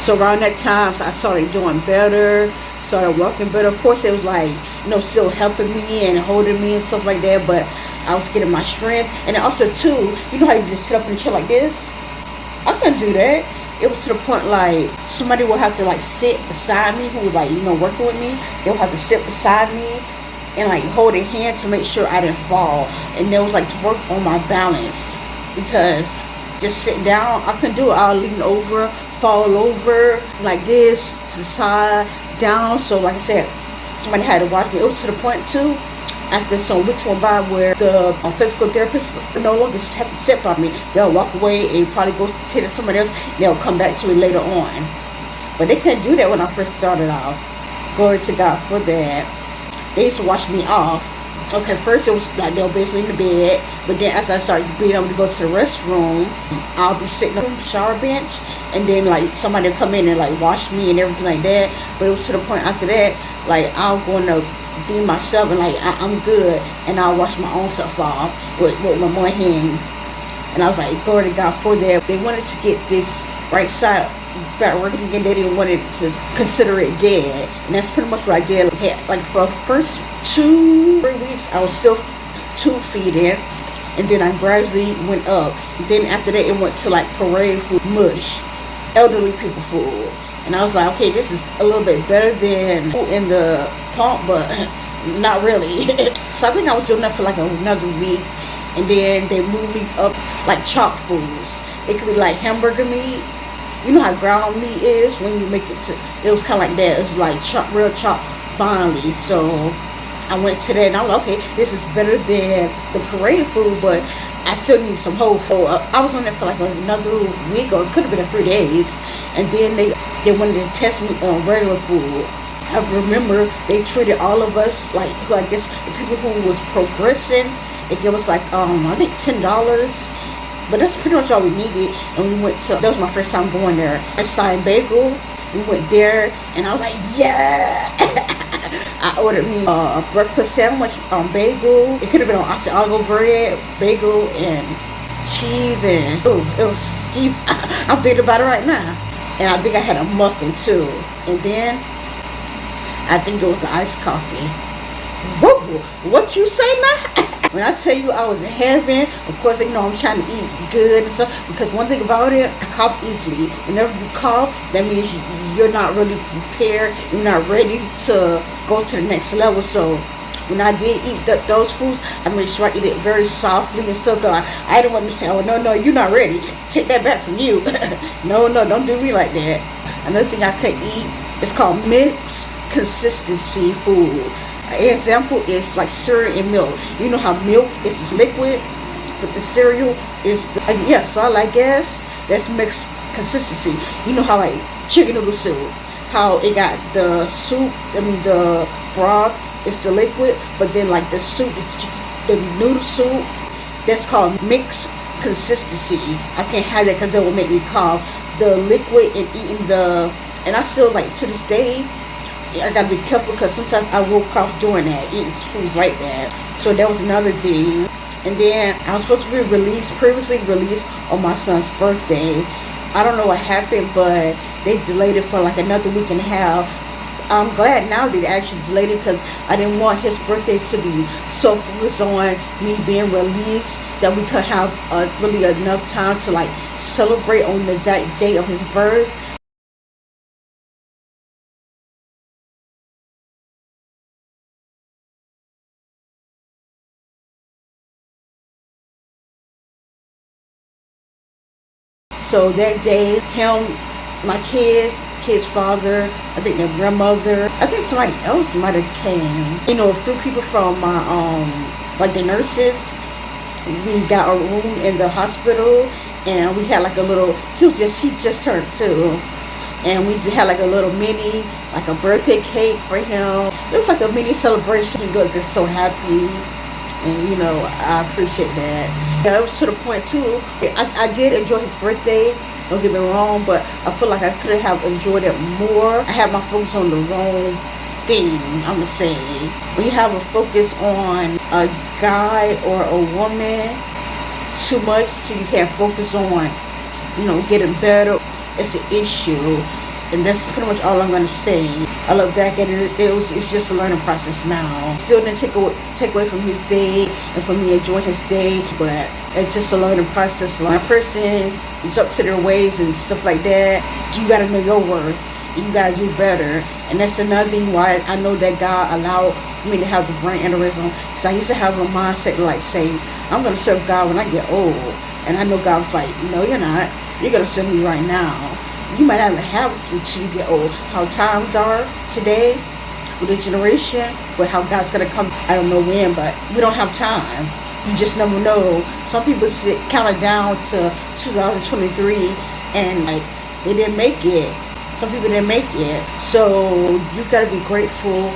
So around that time, so I started doing better, started walking better. Of course, it was like, still helping me and holding me and stuff like that, but I was getting my strength. And also, too, you know how you just sit up in a chair like this? I couldn't do that. It was to the point like somebody would have to like sit beside me who was like, working with me. They would have to sit beside me and like hold a hand to make sure I didn't fall. And there was like to work on my balance, because just sitting down, I couldn't do it. I'll lean over, fall over like this, to the side, down. So like I said, somebody had to watch me. It was to the point too, after some weeks went by, where the physical therapist no longer sit by me. They'll walk away and probably go to somebody else. They'll come back to me later on. But they couldn't do that when I first started off. Glory to God for that. They used to wash me off. Okay, first it was like they'll base me in the bed, but then as I started being able to go to the restroom, I'll be sitting on the shower bench, and then like somebody will come in and like wash me and everything like that. But it was to the point after that, like I'll go in the thing myself and like I'm good, and I'll wash my own self off with my one hand. And I was like, glory to God for that. They wanted to get this right side back working again. They didn't want it to consider it dead, and that's pretty much what I did. Like for the first 2-3 weeks, I was still tube feeding, and then I gradually went up. And then after that, it went to like parade food, mush, elderly people food. And I was like, okay, this is a little bit better than in the pump, but not really. So I think I was doing that for like another week, and then they moved me up like chopped foods. It could be like hamburger meat. You know how ground meat is when you make it to, it was kind of like that. It was like real chopped finely. So I went to that and I was like, okay, this is better than the parade food, but I still need some whole food. I was on there for like another week, or it could have been 3 days. And then they wanted to test me on regular food. I remember they treated all of us like, I guess the people who was progressing, they gave us like, I think $10. But that's pretty much all we needed. And we went to, that was my first time going there, Einstein Bagel. We went there and I was like, yeah. I ordered me a breakfast sandwich on bagel. It could have been on Asiago bread, bagel, and cheese, and it was cheese. I'm thinking about it right now. And I think I had a muffin too. And then I think it was an iced coffee. Whoa, what you say now? When I tell you I was in heaven, of course, I'm trying to eat good and stuff, because one thing about it, I cough easily. Whenever you cough, that means you're not really prepared, you're not ready to go to the next level. So when I did eat those foods, I made sure I eat it very softly and stuff. I didn't want them to say, oh, no, you're not ready. Take that back from you. No, don't do me like that. Another thing I could eat is called mixed consistency food. An example is like cereal and milk. You know how milk is this liquid, but the cereal is solid, I guess. That's mixed consistency. You know how like chicken noodle soup, how it got the soup, the broth is the liquid, but then like the soup, the noodle soup, that's called mixed consistency. I can't have that because it will make me cough. The liquid and eating and I still like to this day, I gotta be careful because sometimes I will cough doing that, eating foods like that. So that was another thing. And then I was supposed to be previously released on my son's birthday. I don't know what happened, but they delayed it for like another week and a half. I'm glad now they actually delayed it, because I didn't want his birthday to be so focused on me being released that we could have really enough time to like celebrate on the exact day of his birth. So that day, my kid's father, I think their grandmother, I think somebody else might have came. A few people from my, like the nurses. We got a room in the hospital, and we had like a little, he just turned 2. And we had like a little mini, like a birthday cake for him. It was like a mini celebration. He looked so happy. And I appreciate that. Yeah, it was to the point too. I did enjoy his birthday, don't get me wrong, but I feel like I could have enjoyed it more. I had my focus on the wrong thing, I'm gonna say. When you have a focus on a guy or a woman too much, so you can't focus on, getting better, it's an issue. And that's pretty much all I'm gonna say. I look back at it, it's just a learning process now. Still didn't take away from his day and from me enjoying his day, but it's just a learning process. One person is up to their ways and stuff like that. You gotta know your worth. You gotta do better. And that's another thing why I know that God allowed for me to have the brain aneurysm. Because I used to have a mindset like say, I'm gonna serve God when I get old. And I know God was like, no, you're not. You're gonna serve me right now. You might not have it until you get old. How times are today with this generation, but how God's gonna come, I don't know when, but we don't have time. You just never know. Some people count it down to 2023 and like they didn't make it. Some people didn't make it. So you gotta be grateful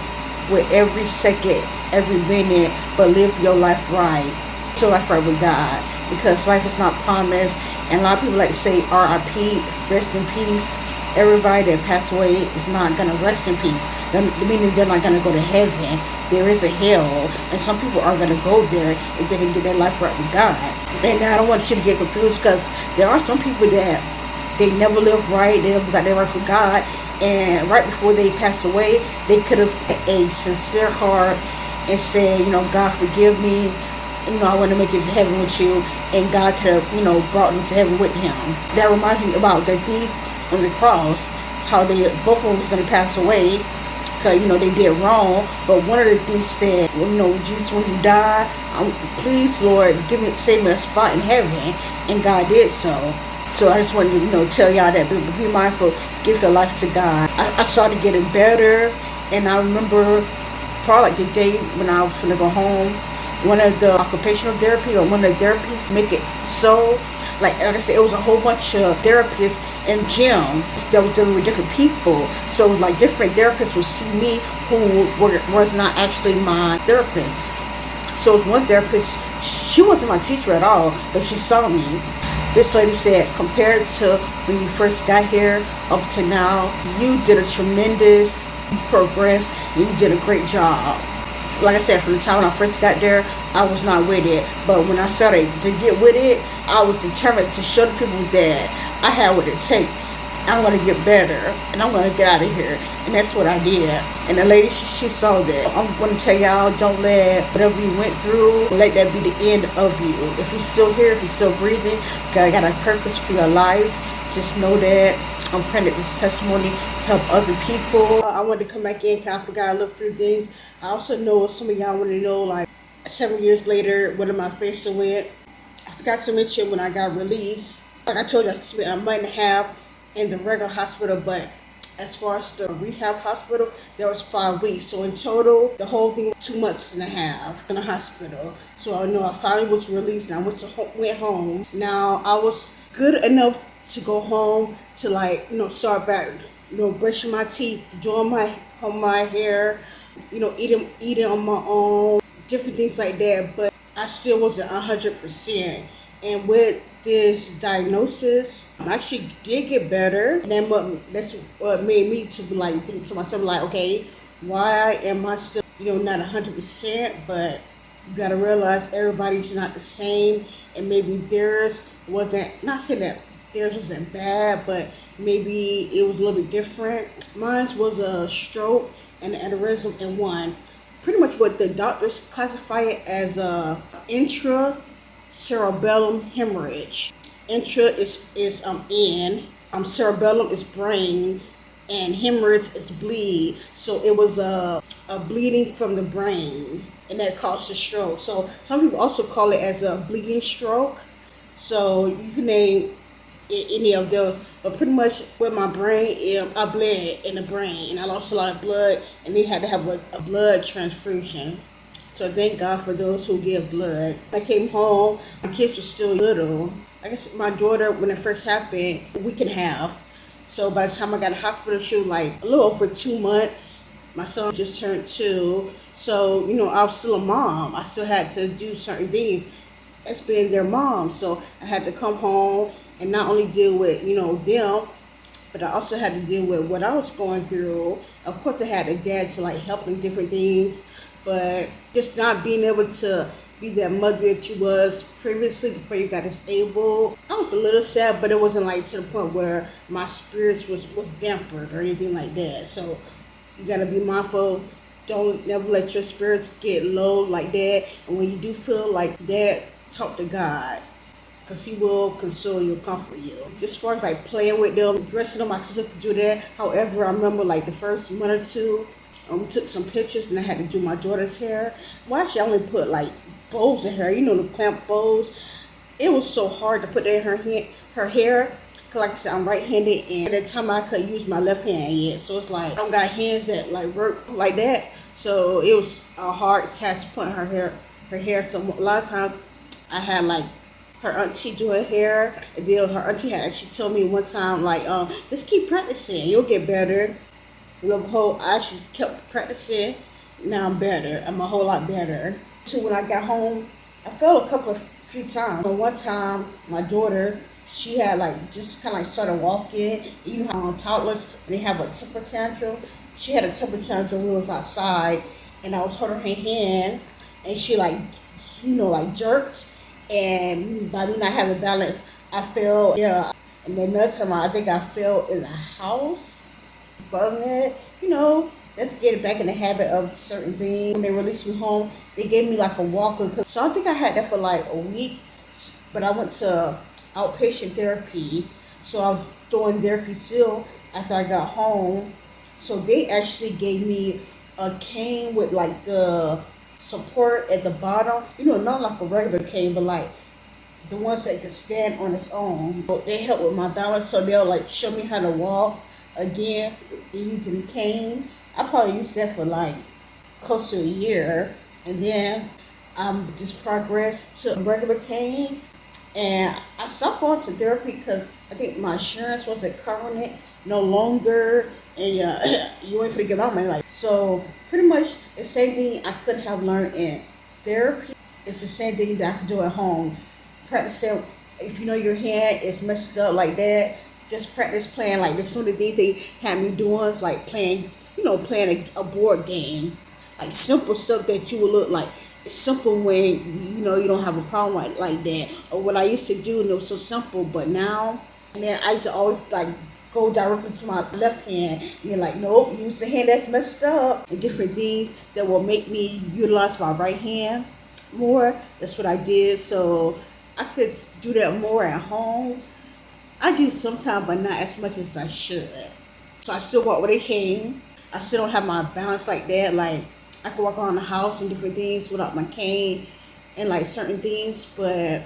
with every second, every minute, but live your life right. So life right with God. Because life is not promised. And a lot of people like to say R.I.P., rest in peace. Everybody that passed away is not going to rest in peace. Meaning they're not going to go to heaven. There is a hell. And some people are going to go there if they didn't get their life right with God. And I don't want you to get confused because there are some people that they never lived right. They never got their right with God. And right before they passed away, they could have had a sincere heart and said, God forgive me. I want to make it to heaven with you, and God could have, brought them to heaven with him. That reminds me about the thief on the cross, how both of them was going to pass away, because, they did wrong, but one of the thieves said, Jesus, when you die, please, Lord, save me a spot in heaven, and God did so. So I just wanted to, tell y'all that, be mindful, give your life to God. I started getting better, and I remember probably like the day when I was going to go home, one of the occupational therapy or one of the therapists make it so, like I said, it was a whole bunch of therapists and gym that was dealing with different people. So it was like different therapists would see me who was not actually my therapist. So it was one therapist, she wasn't my teacher at all, but she saw me. This lady said, compared to when you first got here up to now, you did a tremendous progress and you did a great job. Like I said, from the time when I first got there, I was not with it. But when I started to get with it, I was determined to show the people that I have what it takes. I'm going to get better, and I'm going to get out of here. And that's what I did. And the lady, she saw that. I'm going to tell y'all, don't let whatever you went through, let that be the end of you. If you're still here, if you're still breathing, God got a purpose for your life. Just know that. I'm praying that this testimony help other people. I wanted to come back in because I forgot a little few things. I also know some of y'all want to know, like, 7 years later, what am I facing with? I forgot to mention when I got released. Like I told you, I spent a month and a half in the regular hospital, but as far as the rehab hospital, there was 5 weeks. So in total, the whole thing was 2 months and a half in the hospital. So I know I finally was released and I went home. Now I was good enough to go home to start back, brushing my teeth, doing my hair, eating on my own, different things like that. But I still wasn't 100%. And with this diagnosis, I actually did get better. And that's what made me to think to myself, okay, why am I still, not 100%? But you gotta realize everybody's not the same, and maybe theirs wasn't. Not saying that theirs wasn't bad, but maybe it was a little bit different. Mine was a stroke and an aneurysm in one. Pretty much what the doctors classify it as a intracerebellum hemorrhage. Intra is in, cerebellum is brain, and hemorrhage is bleed. So it was a bleeding from the brain, and that caused the stroke. So some people also call it as a bleeding stroke. So you can name any of those, but pretty much with my brain, I bled in the brain, and I lost a lot of blood, and they had to have a blood transfusion. So thank God for those who give blood. I came home, my kids were still little. I guess my daughter, when it first happened, a week and a half. So by the time I got to hospital, she was like a little over 2 months. My son just turned 2. So, I was still a mom. I still had to do certain things as being their mom. So I had to come home and not only deal with, them, but I also had to deal with what I was going through. Of course, I had a dad to help in different things, but just not being able to be that mother that you was previously before you got disabled. I was a little sad, but it wasn't like to the point where my spirits was dampened or anything like that. So you gotta be mindful. Don't never let your spirits get low like that. And when you do feel like that, talk to God, because He will console you and comfort you. Just as far as like playing with them, dressing them, I still could do that. However, I remember like the first month or two, we took some pictures and I had to do my daughter's hair. Well, actually, I only put like bows in her, the clamp bows. It was so hard to put that in her hair. Cause like I said, I'm right-handed, and at the time I couldn't use my left hand yet. So it's like I don't got hands that like work like that. So it was a hard task to put in her hair. So a lot of times I had like her auntie do her hair, and then her auntie had actually told me one time like, just keep practicing, you'll get better. I actually kept practicing. Now I'm better. I'm a whole lot better. So when I got home, I fell a few times. One time, my daughter, she had like just kind of like started walking. You know how toddlers, when they have a temper tantrum, she had a temper tantrum when we was outside, and I was holding her hand, and she like, like jerked, and by me not having balance, I fell. Yeah, and then another time I think I fell in the house. But let's get it back in the habit of certain things. When they released me home, they gave me like a walker. So I think I had that for like a week, but I went to outpatient therapy. So I was doing therapy still after I got home. So they actually gave me a cane with like the support at the bottom. Not like a regular cane, but like the ones that could stand on its own. But they help with my balance, so they'll like show me how to walk again using the cane. I probably used that for like close to a year, and then just progressed to a regular cane, and I stopped going to therapy because I think my insurance wasn't covering it no longer, and you ain't finna get all my life. So pretty much the same thing I could have learned in therapy. It's the same thing that I could do at home. Practicing. If your hand is messed up like that, just practice playing like this. Some of the things they had me doing is like playing a board game, like simple stuff that you would look like. It's simple when you don't have a problem like that. Or what I used to do, and it was so simple, but now, and then I used to always like go directly to my left hand, and you're like, nope, use the hand that's messed up, and different things that will make me utilize my right hand more. That's what I did, so I could do that more at home. I do sometimes, but not as much as I should. So I still walk with a cane. I still don't have my balance like that. Like, I can walk around the house and different things without my cane and like certain things, but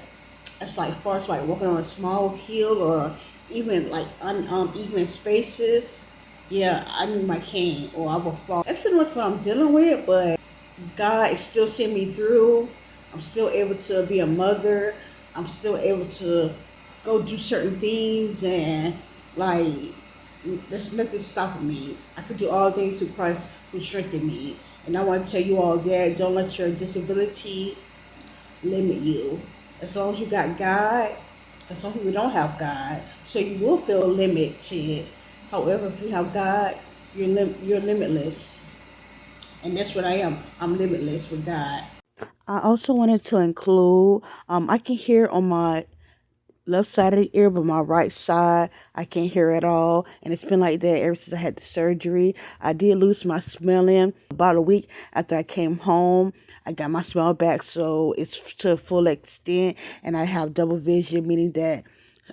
it's like far as like walking on a small hill or even like uneven spaces, yeah, I need my cane or I will fall. That's pretty much what I'm dealing with, but God is still seeing me through. I'm still able to be a mother. I'm still able to go do certain things, and like there's nothing stopping me. I could do all things through Christ who strengthened me. And I want to tell you all that don't let your disability limit you. As long as you got God, because some people don't have God, so you will feel limited. However, if you have God, you're limitless, and that's what I am. I'm limitless with God. I also wanted to include, I can hear on my left side of the ear, but my right side I can't hear at all, and it's been like that ever since I had the surgery. I did lose my smelling about a week after I came home. I got my smell back, so it's to a full extent, and I have double vision, meaning that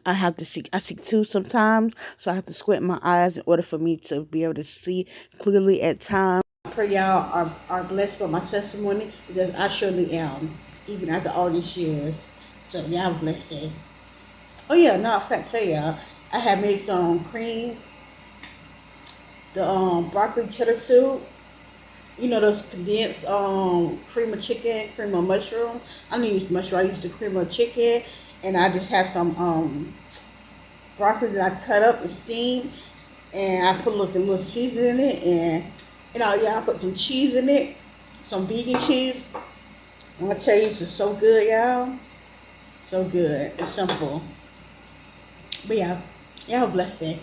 I see two sometimes, so I have to squint my eyes in order for me to be able to see clearly at times. I pray y'all are blessed by my testimony, because I surely am, even after all these years. So y'all have a blessed day. Oh yeah, no, I forgot to tell y'all, I had made some cream, the broccoli cheddar soup. Those condensed cream of chicken, cream of mushroom. I didn't use mushroom, I used the cream of chicken, and I just had some broccoli that I cut up and steamed, and I put a little seasoning in it, and I put some cheese in it, some vegan cheese. I'm gonna tell you, this is so good, y'all. So good. It's simple. But yeah, y'all have a blessed day.